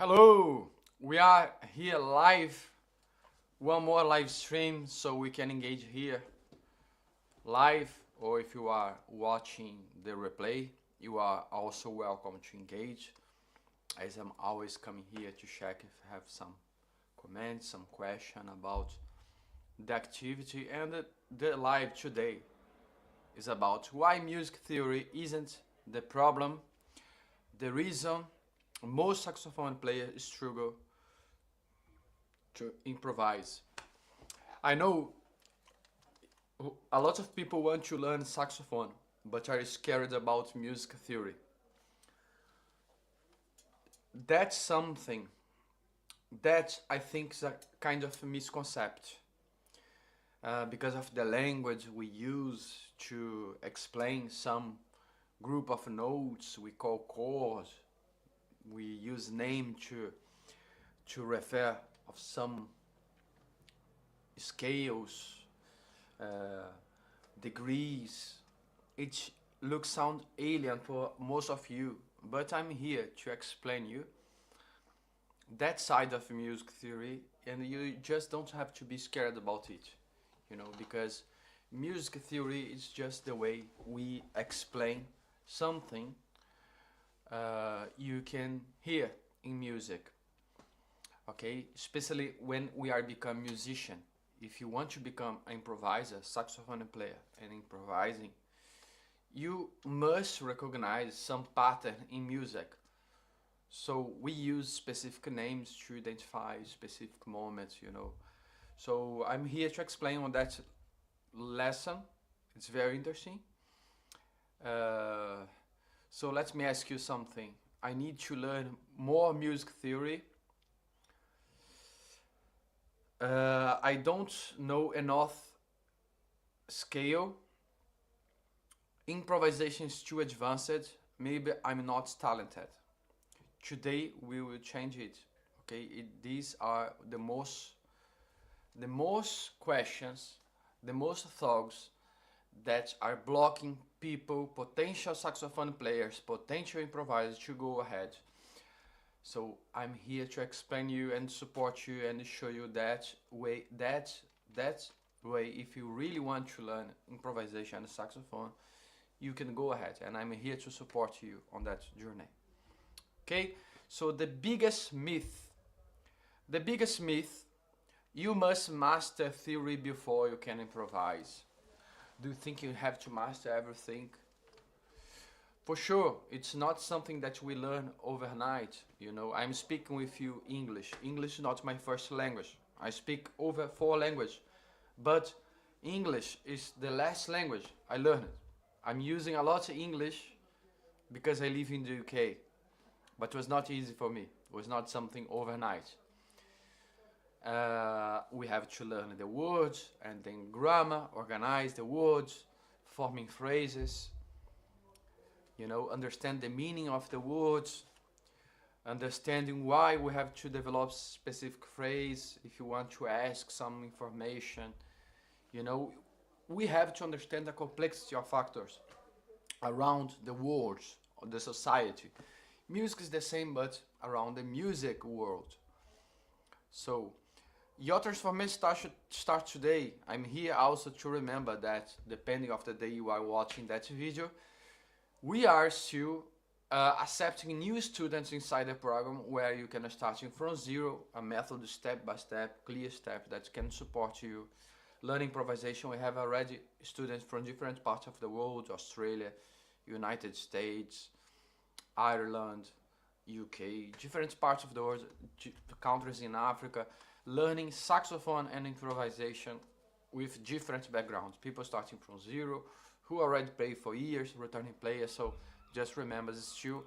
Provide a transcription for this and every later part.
Hello, we are here live, one more live stream so we can engage here live, or if you are watching the replay, you are also welcome to engage, as I'm always coming here to check if I have some comments, some question about the activity. And the live today is about why music theory isn't the problem, the reason most saxophone players struggle to improvise. I know a lot of people want to learn saxophone but are scared about music theory. That's something that I think is a kind of misconcept because of the language we use to explain some group of notes we call chords. We use name to refer of some scales, uh, degrees. It looks sound alien for most of you, but I'm here to explain you that side of music theory, and you just don't have to be scared about it, because music theory is just the way we explain something you can hear in music. Okay, especially when we are become musician. If you want to become an improviser, saxophone player, and improvising, you must recognize some pattern in music. So we use specific names to identify specific moments. So I'm here to explain on that lesson. It's very interesting. Uh, so let me ask you something. I need to learn more music theory. I don't know enough scale. Improvisation is too advanced. Maybe I'm not talented. Today we will change it. Okay, these are the most questions, the most thoughts that are blocking people, potential saxophone players, potential improvisers to go ahead. So I'm here to explain you and support you and show you that way. That way, if you really want to learn improvisation and saxophone, you can go ahead, and I'm here to support you on that journey. Okay, so the biggest myth, you must master theory before you can improvise. Do you think you have to master everything? For sure, it's not something that we learn overnight. I'm speaking with you English. English is not my first language. I speak over 4 languages, but English is the last language I learned. I'm using a lot of English because I live in the UK, but it was not easy for me. It was not something overnight. We have to learn the words and then grammar, organize the words, forming phrases, understand the meaning of the words, understanding why we have to develop specific phrase if you want to ask some information. We have to understand the complexity of factors around the words of the society. Music is the same, but around the music world. So your transformation should start today. I'm here also to remember that depending of the day you are watching that video, we are still accepting new students inside the program where you can starting from zero, a method step by step, clear step that can support you. Learning improvisation, we have already students from different parts of the world, Australia, United States, Ireland, UK, different parts of the world, countries in Africa, learning saxophone and improvisation with different backgrounds. People starting from zero, who already play for years, returning players. So just remember, it's still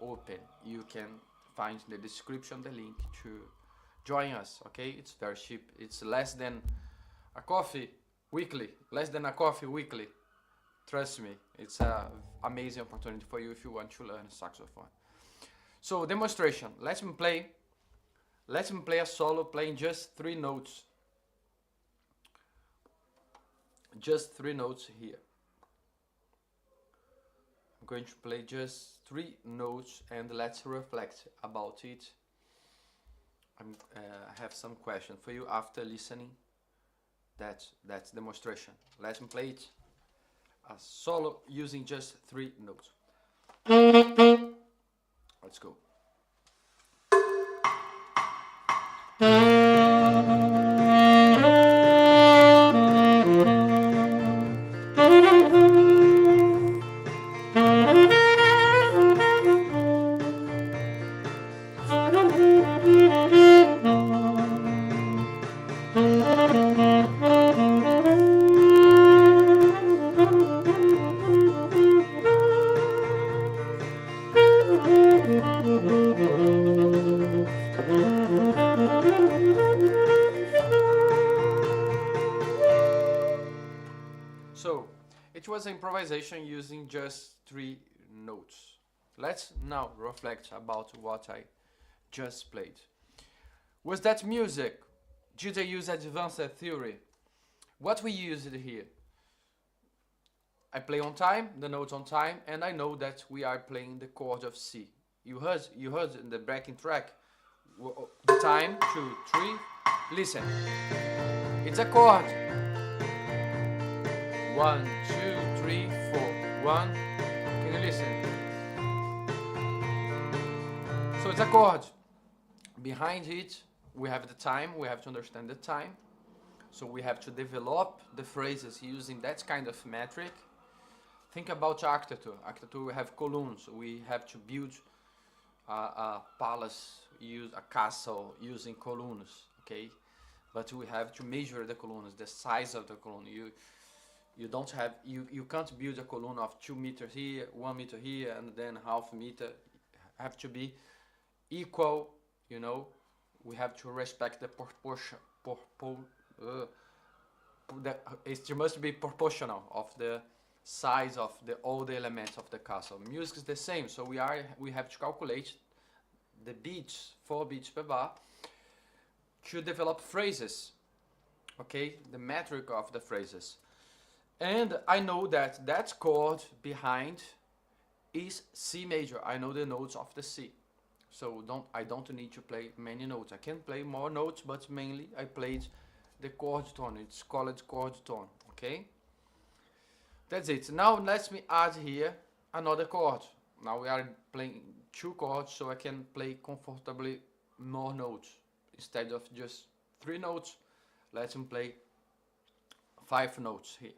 open. You can find in the description the link to join us. Okay, it's very cheap. It's less than a coffee weekly. Trust me, it's an amazing opportunity for you if you want to learn saxophone. So demonstration. Let me play a solo playing just 3 notes. Just 3 notes here. I'm going to play just 3 notes and let's reflect about it. I have some question for you after listening that demonstration. Let's play it a solo using just 3 notes. Let's go. So, it was improvisation using just 3 notes. Let's now reflect about what I just played. Was that music? Did I use advanced theory? What we used here? I play on time, the notes on time, and I know that we are playing the chord of C. You heard in the backing track, the time, 2, 3, listen. It's a chord. 1, 2, 3, 4. 1. Can you listen? So it's a chord. Behind it, we have the time. We have to understand the time. So we have to develop the phrases using that kind of metric. Think about architecture. Architecture, we have columns. We have to build a palace, use a castle using columns. Okay, but we have to measure the columns, the size of the column. You don't have you can't build a column of 2 meters here, 1 meter here, and then half meter. Have to be equal. You know, we have to respect the proportion. It must be proportional of the size of all the elements of the castle. Music is the same, so we have to calculate the beats, 4 beats per bar, to develop phrases. Okay, the metric of the phrases. And I know that chord behind is C major. I know the notes of the C. So I don't need to play many notes. I can play more notes, but mainly I played the chord tone. It's called chord tone. Okay? That's it. Now let me add here another chord. Now we are playing 2 chords, so I can play comfortably more notes. Instead of just 3 notes, let me play 5 notes here.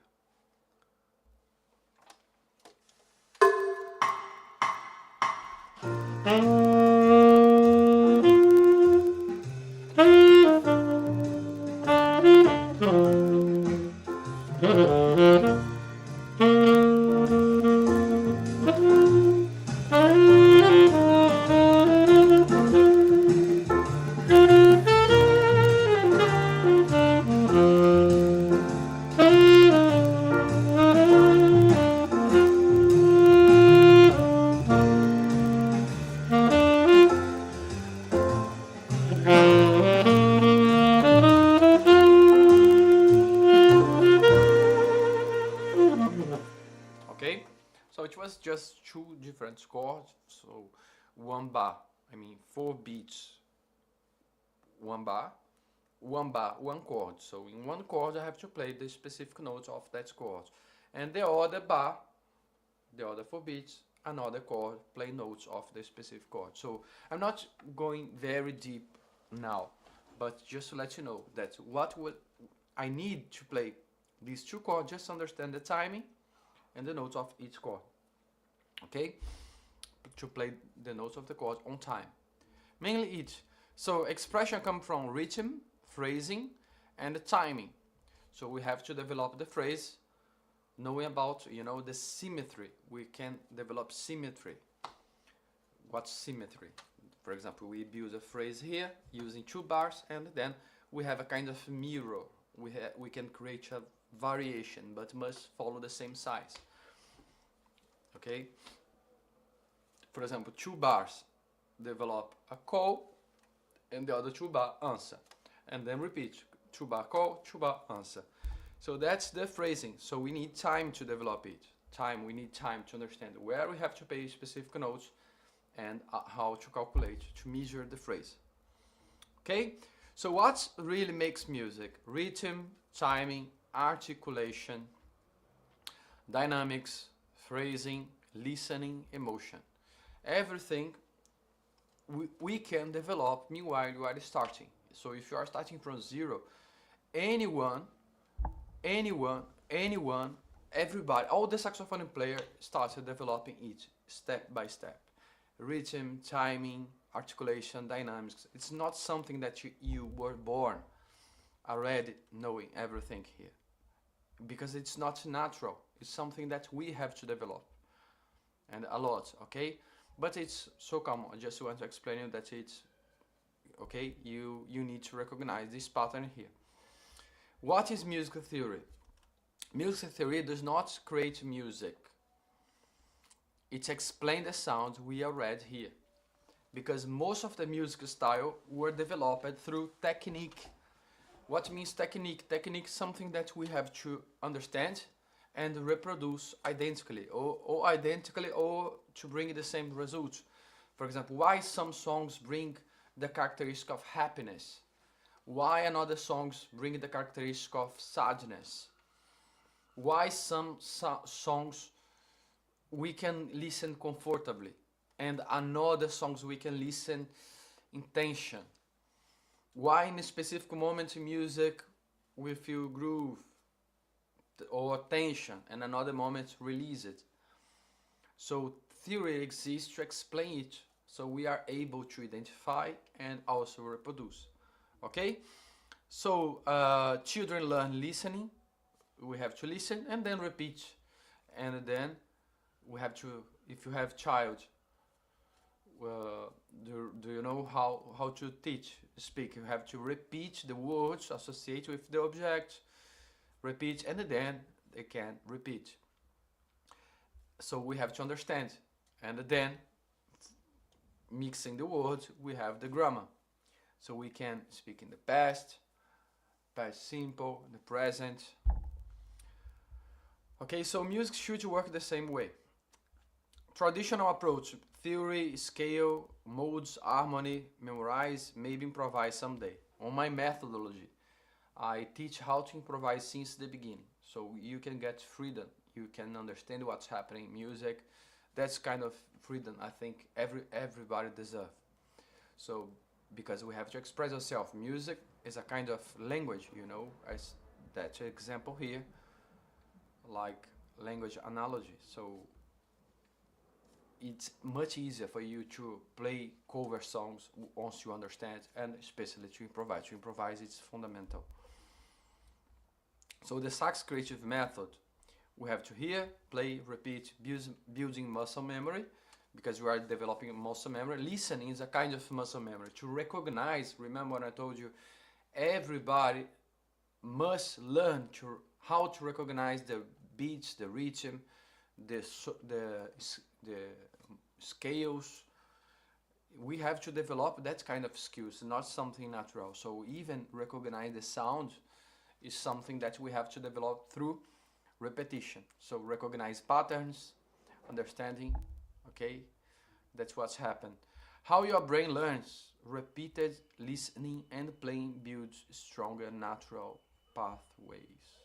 Okay, so it was just 2 different chords. So 1 bar, 4 beats, 1 bar, 1 bar, 1 chord. So in 1 chord I have to play the specific notes of that chord. And the other bar, the other 4 beats, another chord, play notes of the specific chord. So I'm not going very deep now, but just to let you know that I need to play these 2 chords, just understand the timing and the notes of each chord. Okay? To play the notes of the chord on time. Mainly each. So expression comes from rhythm, phrasing, and the timing. So we have to develop the phrase knowing about, the symmetry. We can develop symmetry. What's symmetry? For example, we build a phrase here using 2 bars, and then we have a kind of mirror. We can create a variation, but must follow the same size. Okay? For example, 2 bars develop a call, and the other 2 bar answer, and then repeat 2 bar call, 2 bar answer. So that's the phrasing. So we need time to develop it. We need time to understand where we have to pay specific notes and how to calculate, to measure the phrase. Okay? So what really makes music? Rhythm, timing, articulation, dynamics, phrasing, listening, emotion. Everything we can develop meanwhile you are starting. So if you are starting from zero, anyone, anyone, anyone, everybody, all the saxophone player started developing it step by step. Rhythm, timing, articulation, dynamics. It's not something that you were born already knowing everything here because it's not natural. It's something that we have to develop and a lot, okay? But it's so common. I just want to explain you that it's okay. You need to recognize this pattern here. What is music theory? Music theory does not create music. It explains the sounds we already hear. Because most of the music style were developed through technique. What means technique? Technique is something that we have to understand and reproduce identically or identically or to bring the same result. For example, why some songs bring the characteristic of happiness? Why another songs bring the characteristic of sadness? Why some songs we can listen comfortably and another songs we can listen in tension? Why in a specific moment in music we feel groove or tension and another moment release it? So theory exists to explain it so we are able to identify and also reproduce. Okay? So children learn listening. We have to listen and then repeat. And then we have to, if you have child, do you know how to teach, speak? You have to repeat the words associated with the object, repeat, and then they can repeat. So we have to understand. And then, mixing the words, we have the grammar. So we can speak in the past, past simple, the present. Okay, so music should work the same way. Traditional approach, theory, scale, modes, harmony, memorize, maybe improvise someday. On my methodology, I teach how to improvise since the beginning. So you can get freedom, you can understand what's happening in music. That's kind of freedom I think everybody deserves. So because we have to express ourselves, music is a kind of language, you know, as that example here, like language analogy. So it's much easier for you to play cover songs once you understand, and especially to improvise. To improvise, it's fundamental. So the sax creative method, we have to hear, play, repeat, building muscle memory, because we are developing muscle memory. Listening is a kind of muscle memory. To recognize, remember what I told you, everybody must learn how to recognize the beats, the rhythm, the scales. We have to develop that kind of skills, not something natural. So even recognize the sound is something that we have to develop through repetition. So recognize patterns, understanding, okay? That's what's happened. How your brain learns, repeated listening and playing builds stronger natural pathways.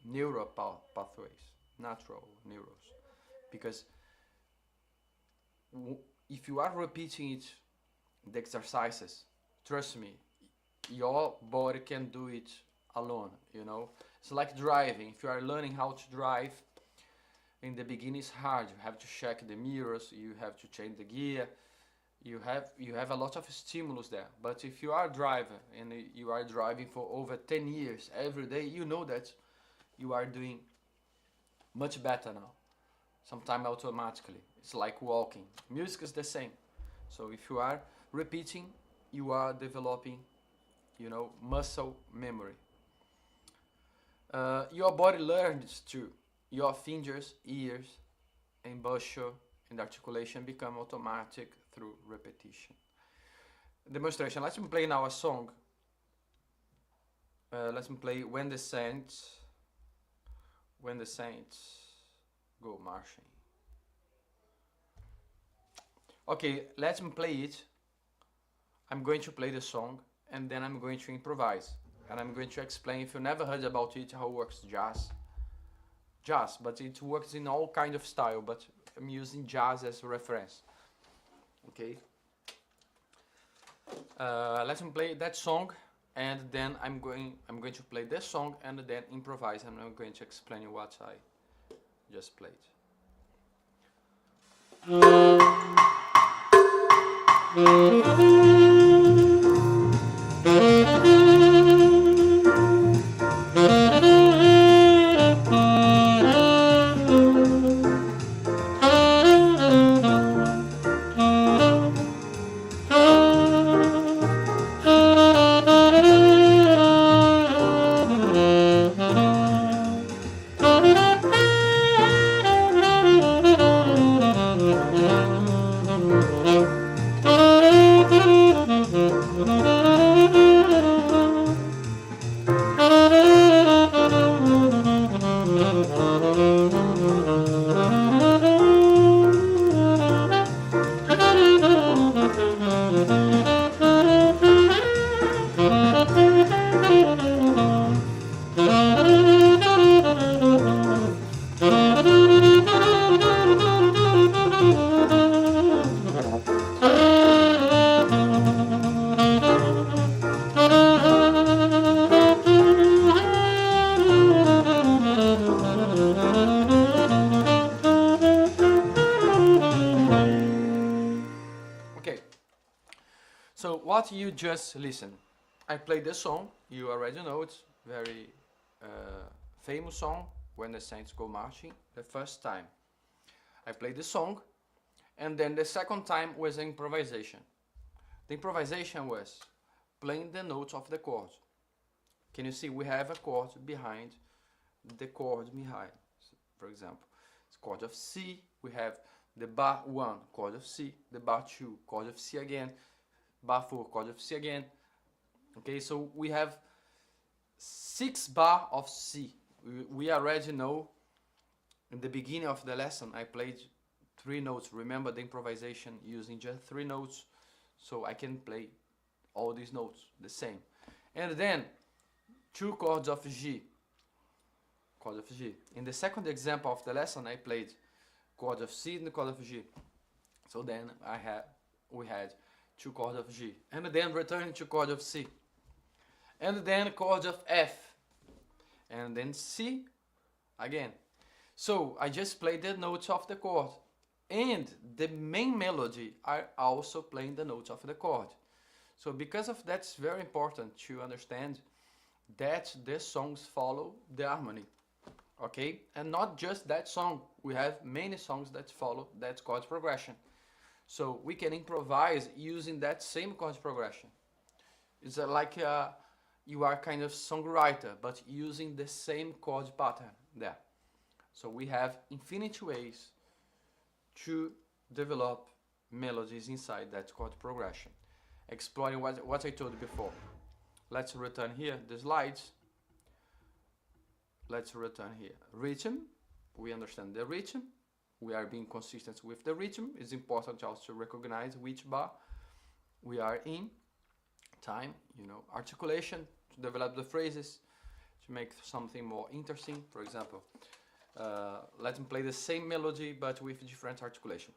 Neural pathways, natural neurons. Because if you are repeating it, the exercises, trust me, your body can do it alone, you know. It's like driving. If you are learning how to drive, in the beginning it's hard. You have to check the mirrors, you have to change the gear, you have a lot of stimulus there. But if you are a driver and you are driving for over 10 years every day, you know that you are doing much better now. Sometimes automatically. It's like walking. Music is the same. So if you are repeating, you are developing, you know, muscle memory. Your body learns too. Your fingers, ears, embouchure, and articulation become automatic through repetition. Demonstration. Let's play now a song. Let's play When the Saints Go Marching. Okay, let's play it. I'm going to play the song, and then I'm going to improvise. And I'm going to explain, if you never heard about it, how it works jazz, but it works in all kind of style, but I'm using jazz as a reference. Okay. Let me play that song, and then I'm going to play this song and then improvise, and I'm going to explain you what I just played. Okay, so what you just listen, I played the song, you already know it's very famous song, When the Saints Go Marching, the first time. I played the song, and then the second time was improvisation. The improvisation was playing the notes of the chord. Can you see we have a chord behind the chord behind? For example, it's chord of C, we have the bar 1, chord of C, the bar 2, chord of C again, bar 4, chord of C again. Okay, so we have 6 bar of C. We already know in the beginning of the lesson I played 3 notes. Remember the improvisation using just 3 notes, so I can play all these notes the same. And then 2 chords of G. Chord of G. In the second example of the lesson I played chord of C and the chord of G. So then we had 2 chords of G. And then returning to chord of C. And then chord of F. And then C again. So I just played the notes of the chord. And the main melody are also playing the notes of the chord. So because of that, it's very important to understand that the songs follow the harmony. Okay? And not just that song. We have many songs that follow that chord progression. So we can improvise using that same chord progression. It's like you are kind of songwriter, but using the same chord pattern there. So we have infinite ways to develop melodies inside that chord progression. Exploring what I told you before. Let's return here the slides. Let's return here. Rhythm. We understand the rhythm. We are being consistent with the rhythm. It's important also to recognize which bar we are in. Time, articulation, to develop the phrases, to make something more interesting. For example, let me play the same melody but with different articulation.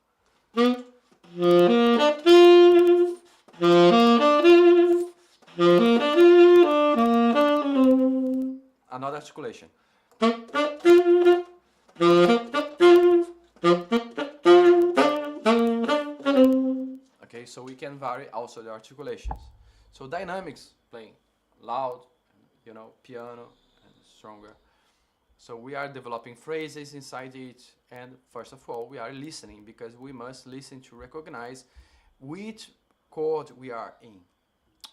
Another articulation. Okay, so we can vary also the articulations. So dynamics, playing loud, piano, and stronger. So we are developing phrases inside it, and first of all, we are listening, because we must listen to recognize which chord we are in.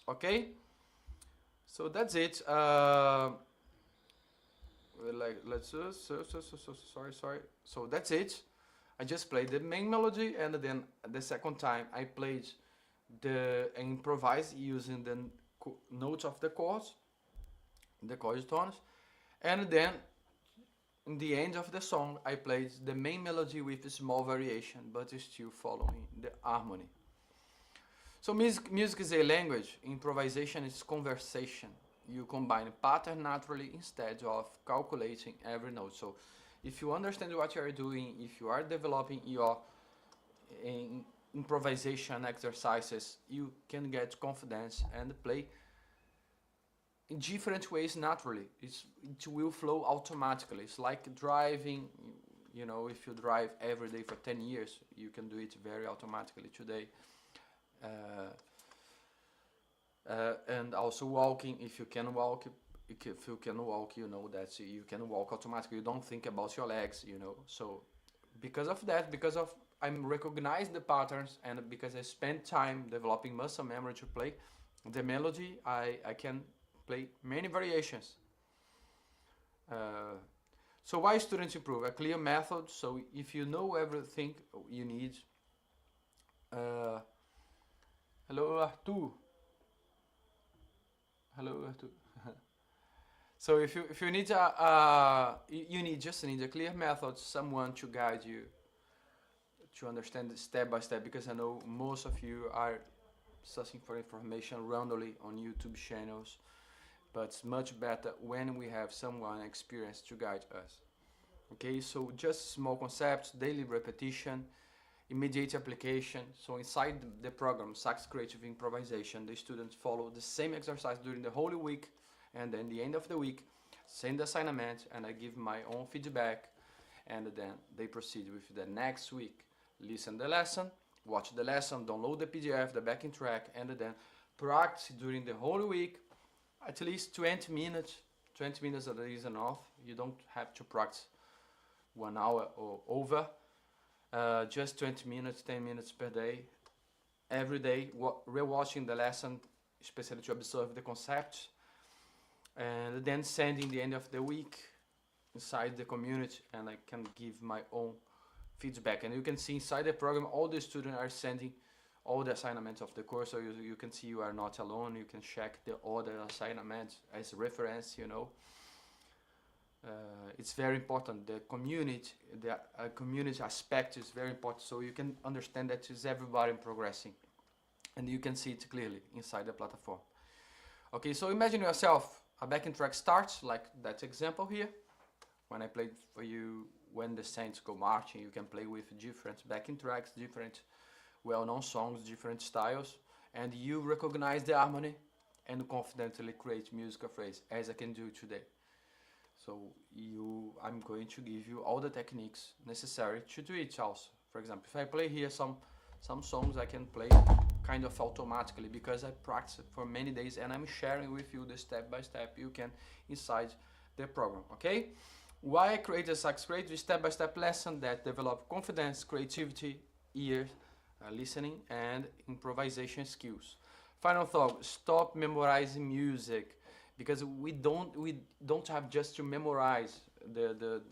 Okay? So that's it. Sorry. So that's it. I just played the main melody, and then the second time I played the improvise using the notes of the chords, the chord tones, and then in the end of the song I played the main melody with a small variation, but still following the harmony. So music is a language. Improvisation is conversation. You combine pattern naturally instead of calculating every note. So if you understand what you are doing, if you are developing your in improvisation exercises, you can get confidence and play in different ways naturally. It will flow automatically. It's like driving. You know, if you drive every day for 10 years, you can do it very automatically today. Uh, and also walking, if you can walk, if you can walk, you know that you can walk automatically. You don't think about your legs, you know. So because of that, because of I'm recognize the patterns, and because I spend time developing muscle memory to play the melody, I can play many variations. Uh, so why students improve? A clear method. So if you know everything you need, uh, hello Arthur. Hello Arthur. So if you need you need a clear method, someone to guide you to understand it step by step, because I know most of you are searching for information randomly on YouTube channels, but it's much better when we have someone experienced to guide us. Okay, so just small concepts, daily repetition, immediate application. So inside the program, Sax Creative Improvisation, the students follow the same exercise during the whole week, and then the end of the week, send the assignment, and I give my own feedback, and then they proceed with the next week. Listen the lesson, watch the lesson, download the PDF, the backing track, and then practice during the whole week, at least 20 minutes. 20 minutes is enough. You don't have to practice 1 hour or over. Just 20 minutes, 10 minutes per day, every day, rewatching the lesson, especially to observe the concepts, and then sending the end of the week inside the community, and I can give my own feedback. And you can see inside the program, all the students are sending all the assignments of the course, so you can see you are not alone. You can check the other assignments as reference, you know. It's very important. The community aspect is very important, so you can understand that is everybody progressing, and you can see it clearly inside the platform. Okay, so imagine yourself, a backing track starts like that example here. When I played for you, when the Saints go marching, you can play with different backing tracks, different well-known songs, different styles, and you recognize the harmony and confidently create musical phrase, as I can do today. So I'm going to give you all the techniques necessary to do it also. For example, if I play here some songs, I can play kind of automatically because I practiced for many days, and I'm sharing with you the step by step you can inside the program. Okay? Why I created Sax Creative step-by-step lesson that develop confidence, creativity, ear, listening, and improvisation skills. Final thought: stop memorizing music, because we don't have just to memorize the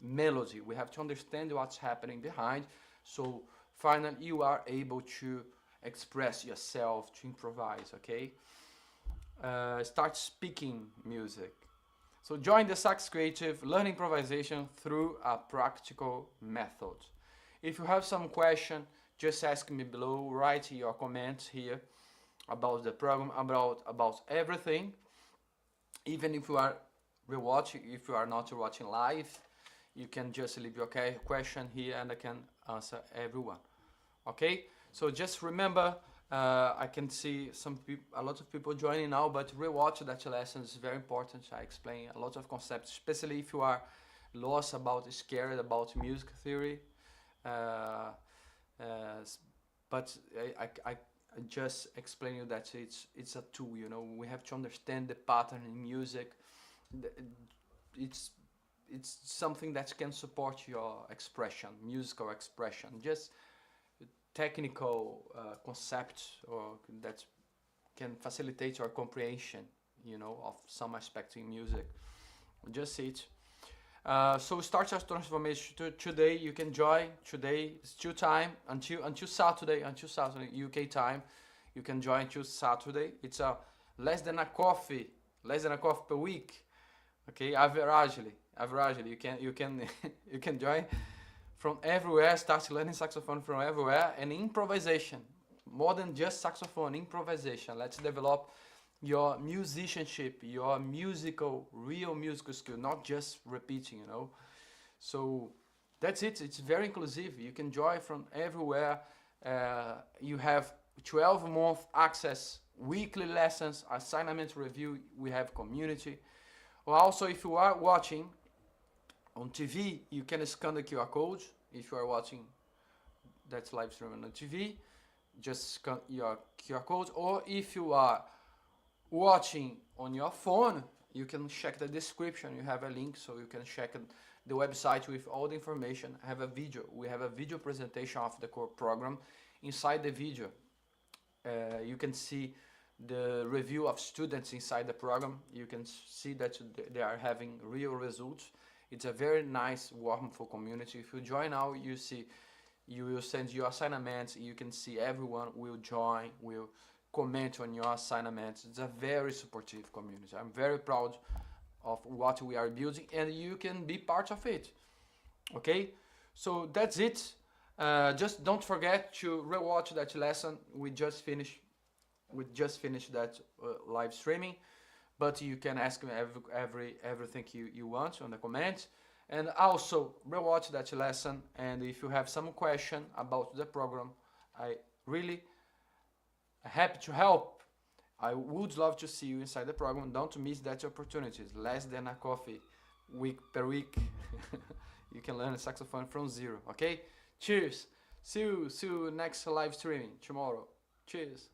melody. We have to understand what's happening behind. So finally, you are able to express yourself, to improvise. Okay. Start speaking music. So join the Sax Creative, learn improvisation through a practical method. If you have some question, just ask me below, write your comments here about the program, about everything. Even if you are rewatching, if you are not watching live, you can just leave your question here and I can answer everyone. Okay? So just remember, I can see a lot of people joining now, but rewatch that lesson is very important. I explain a lot of concepts, especially if you are lost scared about music theory. But I just explain you that it's a tool. You know, we have to understand the pattern in music. It's something that can support your expression, musical expression. Just technical concepts or that can facilitate your comprehension, you know, of some aspects in music. Just it. So start your transformation today. You can join today. It's still time until Saturday UK time. You can join until Saturday. It's less than a coffee per week. Okay, averagely you can you can join from everywhere. Start learning saxophone from everywhere, and improvisation. more than just saxophone, improvisation. Let's develop your musicianship, your real musical skill, not just repeating, you know. So that's it. It's very inclusive. You can join from everywhere. You have 12-month access, weekly lessons, assignment review. We have community. Also, if you are watching on TV, you can scan the QR code. If you are watching that's live stream on the TV, just scan your QR code. Or if you are watching on your phone, you can check the description. You have a link, so you can check the website with all the information. I have a video. We have a video presentation of the core program. Inside the video, you can see the review of students inside the program. You can see that they are having real results. It's a very nice, warmful community. If you join now, you will send your assignments. You can see everyone will join, will comment on your assignments. It's a very supportive community. I'm very proud of what we are building, and you can be part of it. Okay, so that's it. Just don't forget to rewatch that lesson. We just finished that live streaming, but you can ask me everything you want on the comments, and also rewatch that lesson. And if you have some question about the program, I really happy to help. I would love to see you inside the program. Don't miss that opportunity. It's less than a coffee week per week. You can learn saxophone from zero. Okay, cheers. See you next live streaming tomorrow. Cheers.